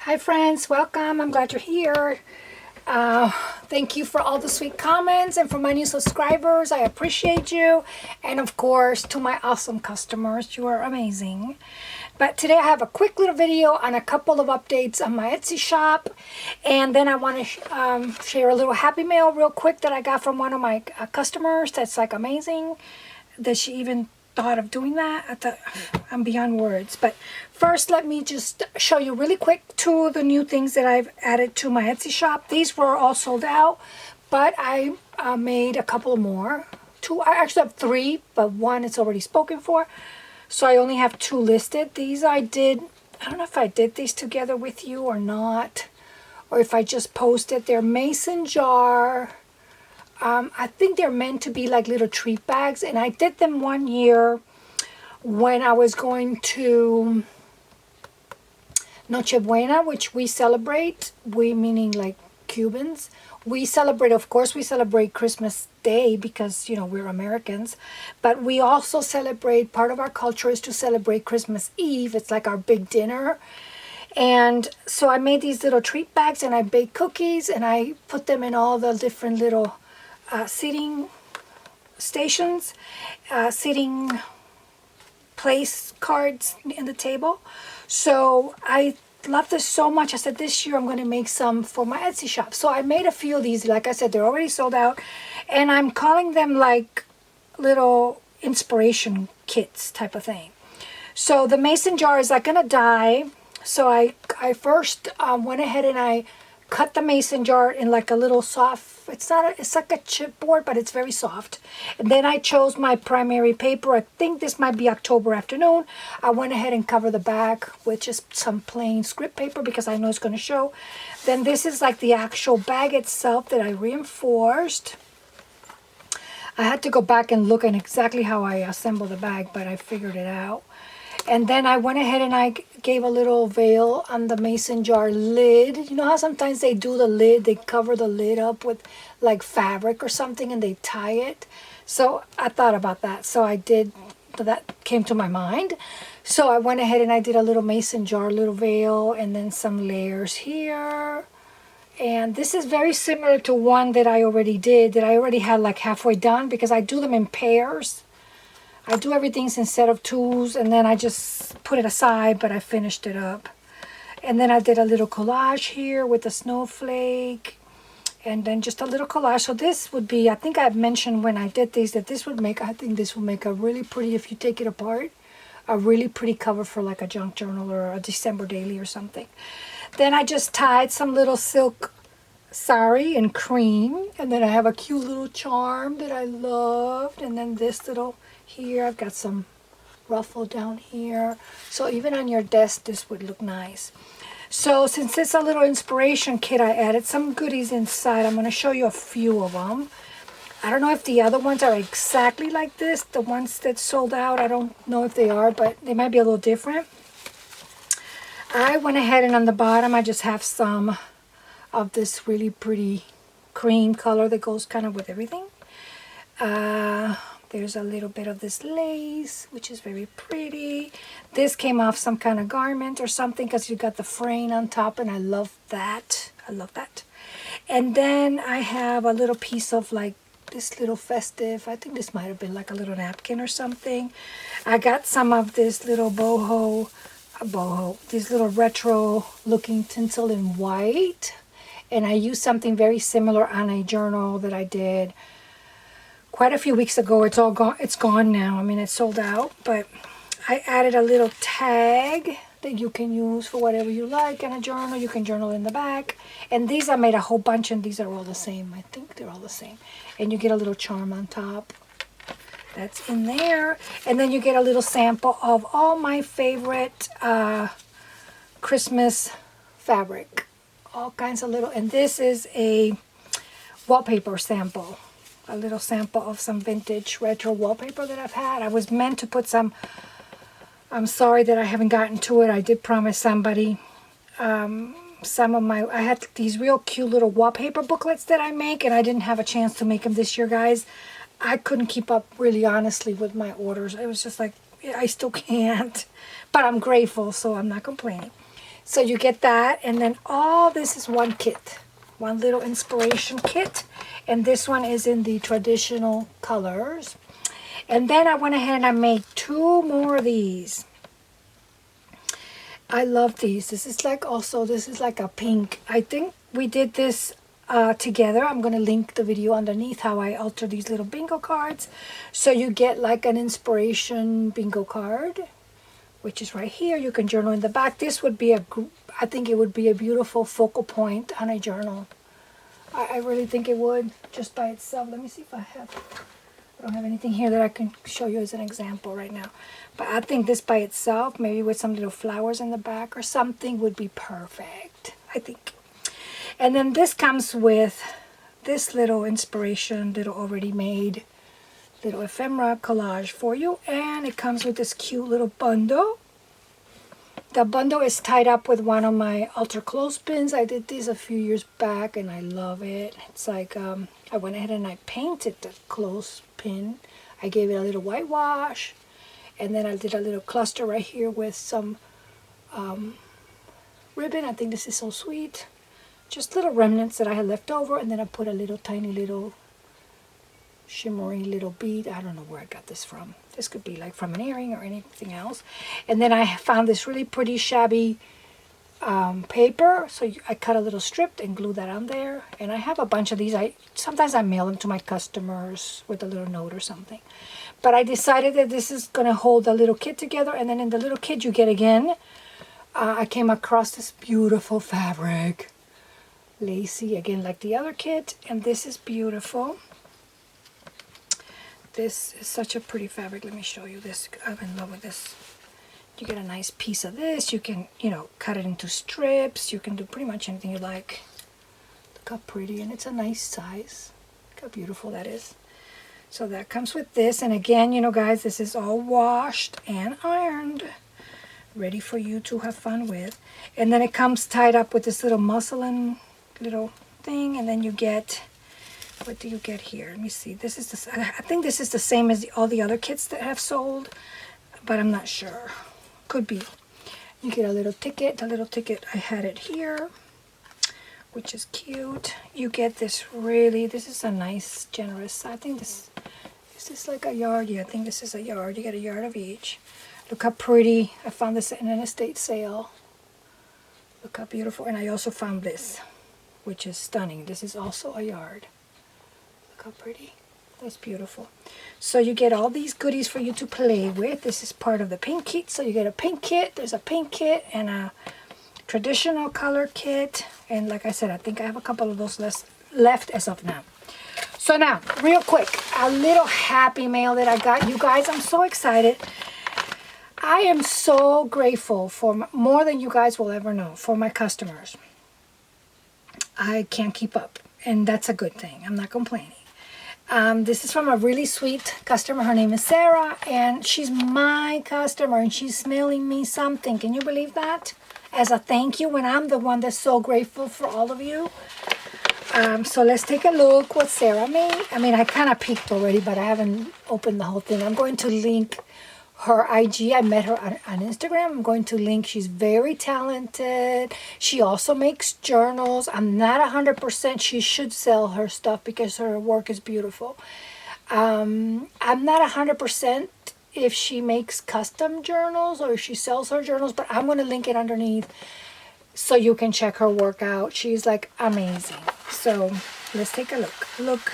Hi friends, welcome. I'm glad you're here. Thank you for all the sweet comments and for my new subscribers. I appreciate you. And of course, to my awesome customers, you are amazing. But today I have a quick little video on a couple of updates on my Etsy shop. And then I want to share a little happy mail real quick that I got from one of my customers that's like amazing. That she even thought of doing that. I'm beyond words. But first, let me just show you really quick two of the new things that I've added to my Etsy shop. These were all sold out, but I made a couple more. Two, I actually have three, but one is already spoken for. So I only have two listed. These I don't know if I did these together with you or not, or if I just posted. They're mason jar. I think they're meant to be like little treat bags, and I did them one year when I was going to Noche Buena, which we celebrate, we meaning like Cubans. We celebrate, of course, we celebrate Christmas Day because, you know, we're Americans, but we also celebrate, part of our culture is to celebrate Christmas Eve. It's like our big dinner. And so I made these little treat bags, and I baked cookies, and I put them in all the different little seating stations, seating place cards in the table. So I love this so much. I said this year I'm going to make some for my Etsy shop. So I made a few of these. Like I said, they're already sold out, and I'm calling them like little inspiration kits type of thing. So the mason jar is like going to die. So I first went ahead and I cut the mason jar in like a little soft, it's like a chipboard, but it's very soft. And then I chose my primary paper. I think this might be October Afternoon. I went ahead and covered the back with just some plain script paper because I know it's going to show. Then this is like the actual bag itself that I reinforced. I had to go back and look at exactly how I assembled the bag, but I figured it out. And then I went ahead and I gave a little veil on the mason jar lid. You know how sometimes they do the lid, they cover the lid up with like fabric or something and they tie it. So I thought about that. So I did, that came to my mind. So I went ahead and I did a little mason jar, little veil, and then some layers here. And this is very similar to one that I already did, that I already had like halfway done because I do them in pairs. I do everything in set of twos, and then I just put it aside, but I finished it up. And then I did a little collage here with a snowflake, and then just a little collage. So this would be, I think I've mentioned when I did these that this would make, I think this will make a really pretty, if you take it apart, a really pretty cover for like a junk journal or a December daily or something. Then I just tied some little silk sari in cream, and then I have a cute little charm that I loved, and then this little here, I've got some ruffle down here. So even on your desk, this would look nice. So since it's a little inspiration kit, I added some goodies inside. I'm going to show you a few of them. I don't know if the other ones are exactly like this. The ones that sold out, I don't know if they are, but they might be a little different. I went ahead and on the bottom, I just have some of this really pretty cream color that goes kind of with everything. There's a little bit of this lace, which is very pretty. This came off some kind of garment or something because you got the frame on top, and I love that. I love that. And then I have a little piece of like this little festive, I think this might have been like a little napkin or something. I got some of this little this little retro looking tinsel in white. And I used something very similar on a journal that I did quite a few weeks ago. It's all gone. It's gone now. I mean, it's sold out. But I added a little tag that you can use for whatever you like in a journal. You can journal in the back. And these I made a whole bunch, and these are all the same. I think they're all the same. And you get a little charm on top. That's in there. And then you get a little sample of all my favorite Christmas fabric. All kinds of little, and this is a wallpaper sample. A little sample of some vintage retro wallpaper that I've had. I was meant to put some, I'm sorry that I haven't gotten to it. I did promise somebody some of my, I had these real cute little wallpaper booklets that I make, and I didn't have a chance to make them this year, guys. I couldn't keep up, really honestly, with my orders. It was just like, I still can't, but I'm grateful, so I'm not complaining. So you get that, and then all this is one kit, one little inspiration kit, and this one is in the traditional colors. And then I went ahead and I made 2 more of these. I love these. This is like a pink. I think we did this together. I'm going to link the video underneath how I alter these little bingo cards. So you get like an inspiration bingo card, which is right here. You can journal in the back. This would be I think it would be a beautiful focal point on a journal. I really think it would, just by itself. Let me see if I don't have anything here that I can show you as an example right now. But I think this by itself, maybe with some little flowers in the back or something, would be perfect, I think. And then this comes with this little inspiration, little already made, little ephemera collage for you. And it comes with this cute little bundle. The bundle is tied up with one of my Alter clothespins. I did these a few years back and I love it. It's like, I went ahead and I painted the clothespin. I gave it a little whitewash. And then I did a little cluster right here with some ribbon. I think this is so sweet. Just little remnants that I had left over. And then I put a little tiny little shimmery little bead. I don't know where I got this from. This could be like from an earring or anything else. And then I found this really pretty shabby paper. So I cut a little strip and glue that on there. And I have a bunch of these. Sometimes I mail them to my customers with a little note or something. But I decided that this is going to hold a little kit together. And then in the little kit you get again, I came across this beautiful fabric. Lacy, again like the other kit. And this is beautiful. This is such a pretty fabric. Let me show you this. I'm in love with this. You get a nice piece of this. You can, cut it into strips. You can do pretty much anything you like. Look how pretty, and it's a nice size. Look how beautiful that is. So that comes with this. And again, guys, this is all washed and ironed. Ready for you to have fun with. And then it comes tied up with this little muslin little thing. And then you get... What do you get here? Let me see. This is I think this is the same as all the other kits that have sold, but I'm not sure. Could be. You get a little ticket. The little ticket, I had it here, which is cute. You get this this is a nice, generous, I think this is like a yard. Yeah, I think this is a yard. You get a yard of each. Look how pretty. I found this in an estate sale. Look how beautiful. And I also found this, which is stunning. This is also a yard. How pretty. That's beautiful. So you get all these goodies for you to play with. This is part of the pink kit. So you get a pink kit. There's a pink kit and a traditional color kit. And like I said, I think I have a couple of those left as of now. So now, real quick, a little happy mail that I got. You guys, I'm so excited. I am so grateful for more than you guys will ever know for my customers. I can't keep up. And that's a good thing. I'm not complaining. This is from a really sweet customer. Her name is Sarah, and she's my customer, and she's mailing me something. Can you believe that? As a thank you, when I'm the one that's so grateful for all of you. So let's take a look what Sarah made. I mean, I kind of peeked already, but I haven't opened the whole thing. I'm going to link her IG. I met her on Instagram. I'm going to link. She's very talented. She also makes journals. I'm not 100%. She should sell her stuff because her work is beautiful. I'm not 100% if she makes custom journals or if she sells her journals, but I'm going to link it underneath so you can check her work out. She's like amazing. So let's take a look. Look.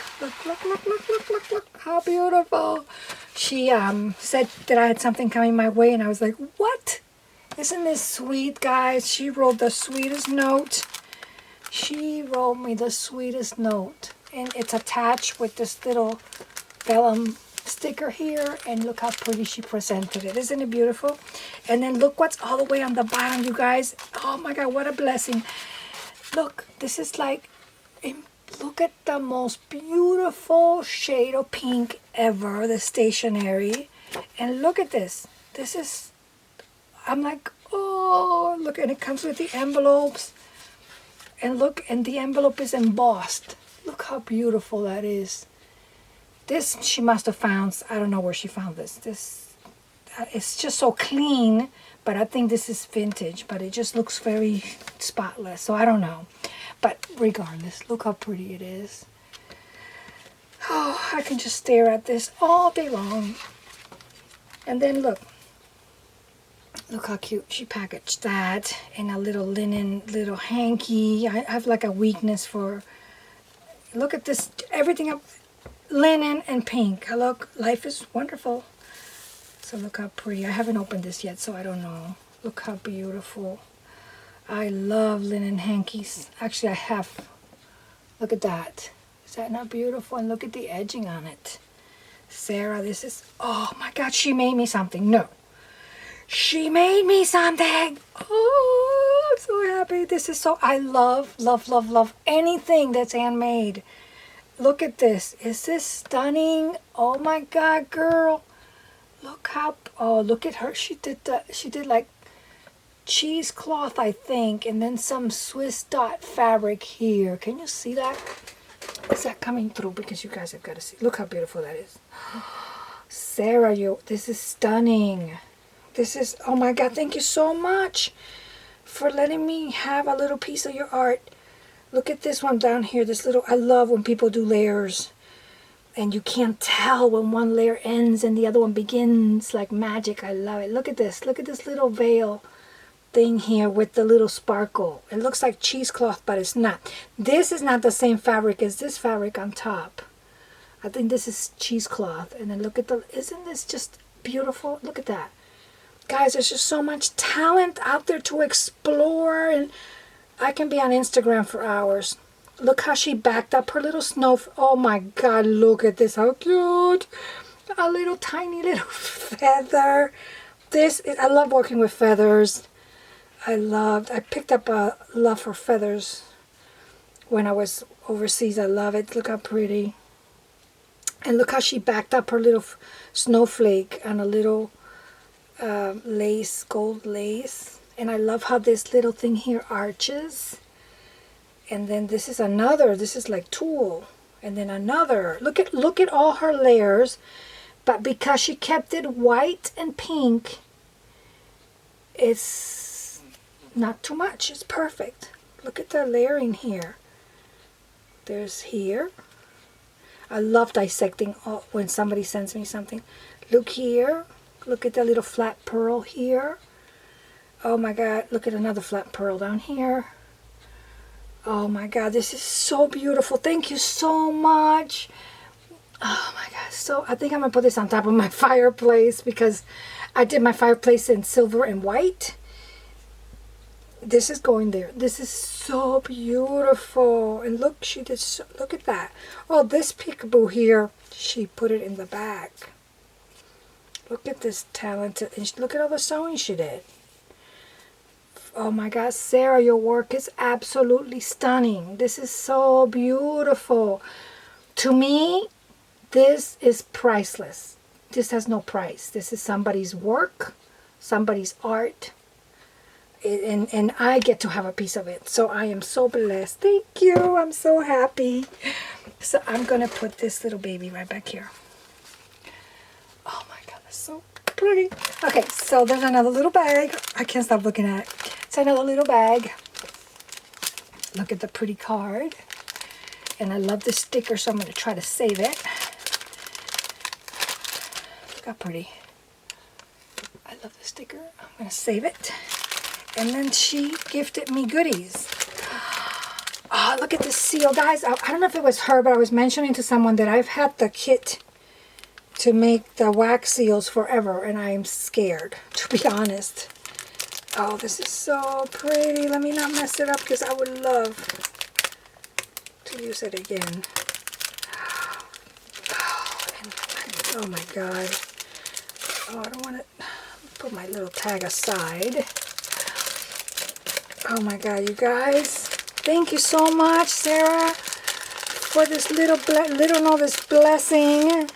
How beautiful. She said that I had something coming my way, and I was like, what? Isn't this sweet, guys? She wrote the sweetest note. She wrote me the sweetest note. And it's attached with this little vellum sticker here. And look how pretty she presented it. Isn't it beautiful? And then look what's all the way on the bottom, you guys. Oh my God, what a blessing. Look, this is like... Look at the most beautiful shade of pink ever, the stationery. And look at this. This is, I'm like, oh, look, and it comes with the envelopes. And look, and the envelope is embossed. Look how beautiful that is. This she must have found, I don't know where she found this. It's just so clean, but I think this is vintage, but it just looks very spotless, so I don't know. But regardless, look how pretty it is. Oh, I can just stare at this all day long. And then look how cute she packaged that in a little linen little hanky. I have like a weakness for, look at this, everything up linen and pink. Look, life is wonderful. So look how pretty. I haven't opened this yet, so I don't know. Look how beautiful. I love linen hankies. Actually, I have. Look at that. Is that not beautiful? And look at the edging on it. Sarah, this is, oh my God, she made me something. No. She made me something. Oh, I'm so happy. This is so, I love, love, love, love anything that's handmade. Look at this. Is this stunning? Oh my God, girl. Look how, oh, look at her. She did like cheesecloth, I think, and then some Swiss dot fabric here. Can you see that? Is that coming through? Because you guys have got to see. Look how beautiful that is. Sarah, this is stunning. This is, oh my God, thank you so much for letting me have a little piece of your art. Look at this one down here, this little, I love when people do layers and you can't tell when one layer ends and the other one begins, like magic. I love it. Look at this little veil thing here with the little sparkle. It looks like cheesecloth, but it's not. This is not the same fabric as this fabric on top. I think this is cheesecloth. And then look at isn't this just beautiful? Look at that. Guys, there's just so much talent out there to explore, and I can be on Instagram for hours. Look how she backed up her little snow. Oh my God, look at this. How cute. A little tiny little feather. I love working with feathers. I picked up a love for feathers when I was overseas. I love it. Look how pretty. And look how she backed up her little snowflake on a little lace, gold lace. And I love how this little thing here arches. And then this is like tulle. And then another. Look at all her layers. But because she kept it white and pink, it's not too much. It's perfect. Look at the layering here. There's here. I love dissecting when somebody sends me something. Look here. Look at the little flat pearl here. Oh my God. Look at another flat pearl down here. Oh my God. This is so beautiful. Thank you so much. Oh my God. So I think I'm going to put this on top of my fireplace because I did my fireplace in silver and white. This is going there. This is so beautiful. And look, look at that. Oh, this peekaboo here, she put it in the back. Look at this talented, and look at all the sewing she did. Oh my God, Sarah, your work is absolutely stunning. This is so beautiful. To me, this is priceless. This has no price. This is somebody's work, somebody's art. And I get to have a piece of it. So I am so blessed. Thank you. I'm so happy. So I'm going to put this little baby right back here. Oh my God, that's so pretty. Okay, so there's another little bag. I can't stop looking at it. It's another little bag. Look at the pretty card. And I love the sticker, so I'm going to try to save it. Look how pretty. I love the sticker. I'm going to save it. And then she gifted me goodies. Oh, look at this seal. Guys, I don't know if it was her, but I was mentioning to someone that I've had the kit to make the wax seals forever, and I'm scared, to be honest. Oh, this is so pretty. Let me not mess it up because I would love to use it again. Oh my God. Oh, I don't want to put my little tag aside. Oh my God, you guys. Thank you so much, Sarah, for this this blessing.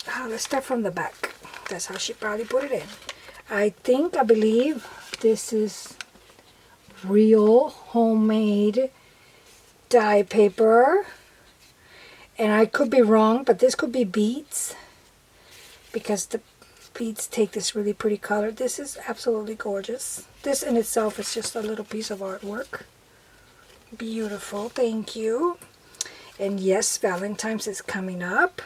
Oh, let's start from the back. That's how she probably put it in. I believe this is real homemade dye paper. And I could be wrong, but this could be beads. Because beads take this really pretty color. This is absolutely gorgeous. This in itself is just a little piece of artwork. Beautiful, thank you. And yes, Valentine's is coming up.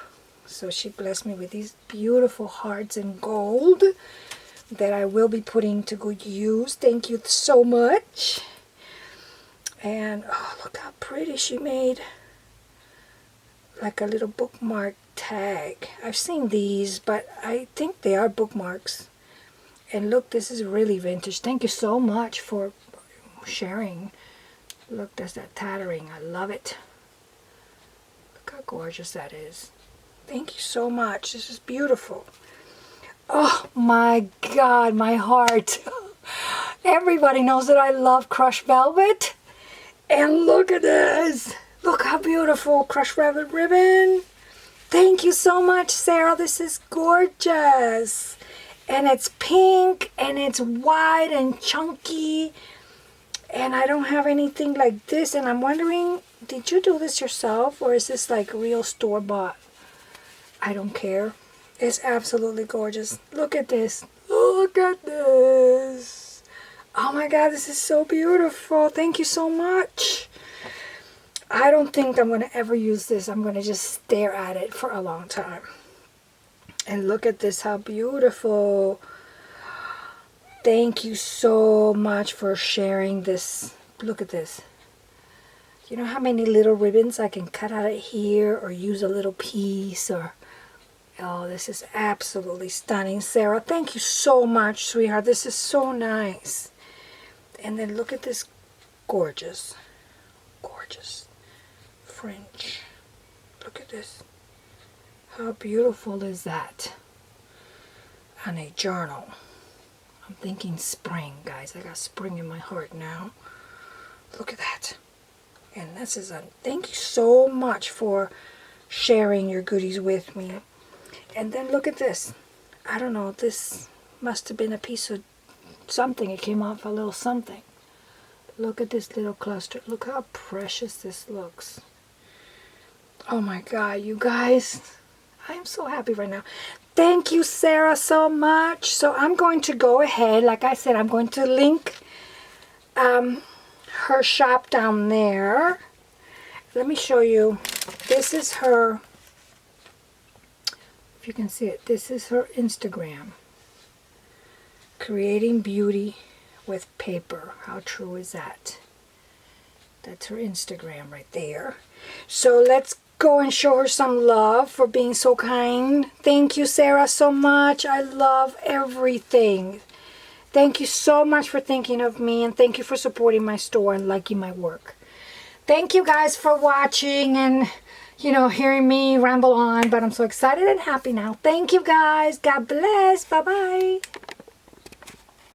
So she blessed me with these beautiful hearts in gold that I will be putting to good use. Thank you so much. And oh, look how pretty she made. Like a little bookmark tag. I've seen these, but I think they are bookmarks. And look, this is really vintage. Thank you so much for sharing. Look, there's that tattering. I love it. Look how gorgeous that is. Thank you so much. This is beautiful. Oh my God, my heart. Everybody knows that I love crushed velvet. And look at this. Look how beautiful. Crushed velvet ribbon. Thank you so much, Sarah. This is gorgeous. And it's pink and it's wide and chunky. And I don't have anything like this. And I'm wondering, did you do this yourself or is this like real store-bought? I don't care. It's absolutely gorgeous. Look at this. Look at this. Oh my God, this is so beautiful. Thank you so much. I don't think I'm going to ever use this. I'm going to just stare at it for a long time. And look at this, how beautiful. Thank you so much for sharing this. Look at this. You know how many little ribbons I can cut out of here or use a little piece or... Oh, this is absolutely stunning. Sarah, thank you so much, sweetheart. This is so nice. And then look at this gorgeous, gorgeous French. Look at this. How beautiful is that? On a journal. I'm thinking spring, guys. I got spring in my heart now. Look at that. And this is a... Thank you so much for sharing your goodies with me. And then look at this. I don't know, this must have been a piece of something. It came off a little something. Look at this little cluster. Look how precious this looks. Oh my God, you guys. I am so happy right now. Thank you, Sarah, so much. So I'm going to go ahead. Like I said, I'm going to link her shop down there. Let me show you. This is her... If you can see it, this is her Instagram. Creating beauty with paper. How true is that? That's her Instagram right there. So let's go and show her some love for being so kind. Thank you, Sarah, so much. I love everything. Thank you so much for thinking of me, and thank you for supporting my store and liking my work. Thank you guys for watching and, you know, hearing me ramble on, but I'm so excited and happy now. Thank you guys. God bless. Bye-bye.